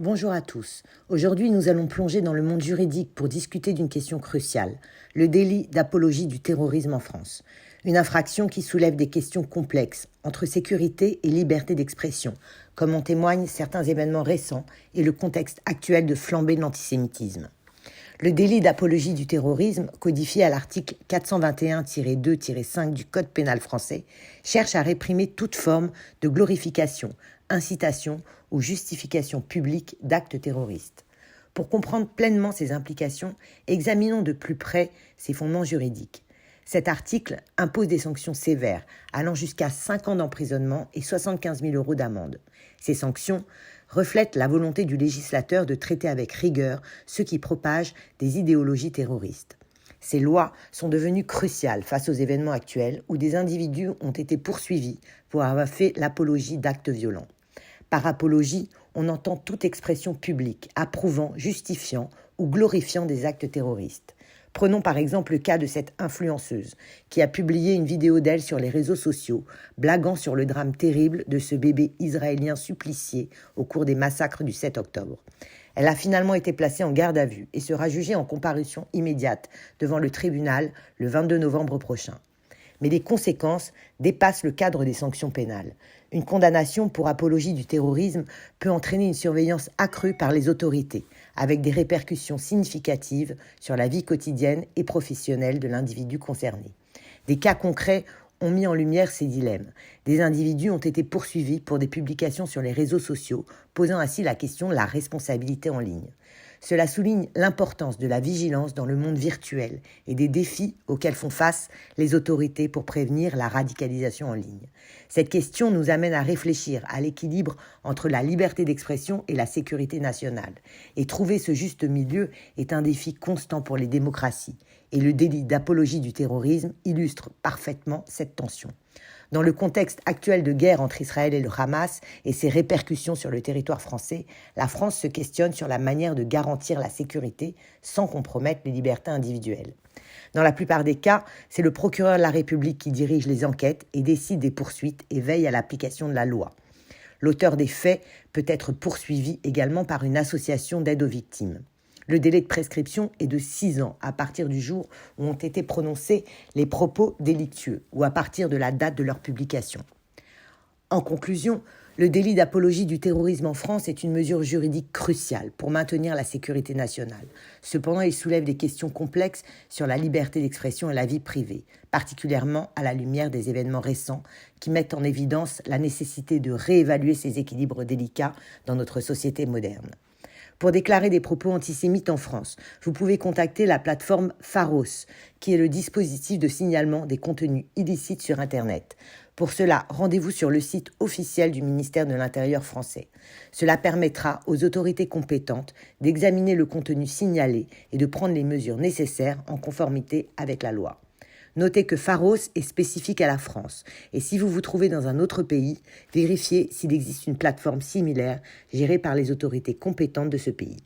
Bonjour à tous. Aujourd'hui, nous allons plonger dans le monde juridique pour discuter d'une question cruciale, le délit d'apologie du terrorisme en France. Une infraction qui soulève des questions complexes entre sécurité et liberté d'expression, comme en témoignent certains événements récents et le contexte actuel de flambée de l'antisémitisme. Le délit d'apologie du terrorisme, codifié à l'article 421-2-5 du Code pénal français, cherche à réprimer toute forme de glorification, incitation ou justification publique d'actes terroristes. Pour comprendre pleinement ces implications, examinons de plus près ses fondements juridiques. Cet article impose des sanctions sévères, allant jusqu'à 5 ans d'emprisonnement et 75 000 € d'amende. Ces sanctions reflètent la volonté du législateur de traiter avec rigueur ceux qui propagent des idéologies terroristes. Ces lois sont devenues cruciales face aux événements actuels où des individus ont été poursuivis pour avoir fait l'apologie d'actes violents. Par apologie, on entend toute expression publique approuvant, justifiant ou glorifiant des actes terroristes. Prenons par exemple le cas de cette influenceuse qui a publié une vidéo d'elle sur les réseaux sociaux, blaguant sur le drame terrible de ce bébé israélien supplicié au cours des massacres du 7 octobre. Elle a finalement été placée en garde à vue et sera jugée en comparution immédiate devant le tribunal le 22 novembre prochain. Mais les conséquences dépassent le cadre des sanctions pénales. Une condamnation pour apologie du terrorisme peut entraîner une surveillance accrue par les autorités, avec des répercussions significatives sur la vie quotidienne et professionnelle de l'individu concerné. Des cas concrets ont mis en lumière ces dilemmes. Des individus ont été poursuivis pour des publications sur les réseaux sociaux, posant ainsi la question de la responsabilité en ligne. Cela souligne l'importance de la vigilance dans le monde virtuel et des défis auxquels font face les autorités pour prévenir la radicalisation en ligne. Cette question nous amène à réfléchir à l'équilibre entre la liberté d'expression et la sécurité nationale. Et trouver ce juste milieu est un défi constant pour les démocraties. Et le délit d'apologie du terrorisme illustre parfaitement cette tension. Dans le contexte actuel de guerre entre Israël et le Hamas et ses répercussions sur le territoire français, la France se questionne sur la manière de garantir la sécurité sans compromettre les libertés individuelles. Dans la plupart des cas, c'est le procureur de la République qui dirige les enquêtes et décide des poursuites et veille à l'application de la loi. L'auteur des faits peut être poursuivi également par une association d'aide aux victimes. Le délai de prescription est de 6 ans à partir du jour où ont été prononcés les propos délictueux ou à partir de la date de leur publication. En conclusion, le délit d'apologie du terrorisme en France est une mesure juridique cruciale pour maintenir la sécurité nationale. Cependant, il soulève des questions complexes sur la liberté d'expression et la vie privée, particulièrement à la lumière des événements récents qui mettent en évidence la nécessité de réévaluer ces équilibres délicats dans notre société moderne. Pour déclarer des propos antisémites en France, vous pouvez contacter la plateforme Pharos, qui est le dispositif de signalement des contenus illicites sur Internet. Pour cela, rendez-vous sur le site officiel du ministère de l'Intérieur français. Cela permettra aux autorités compétentes d'examiner le contenu signalé et de prendre les mesures nécessaires en conformité avec la loi. Notez que Pharos est spécifique à la France et si vous vous trouvez dans un autre pays, vérifiez s'il existe une plateforme similaire gérée par les autorités compétentes de ce pays.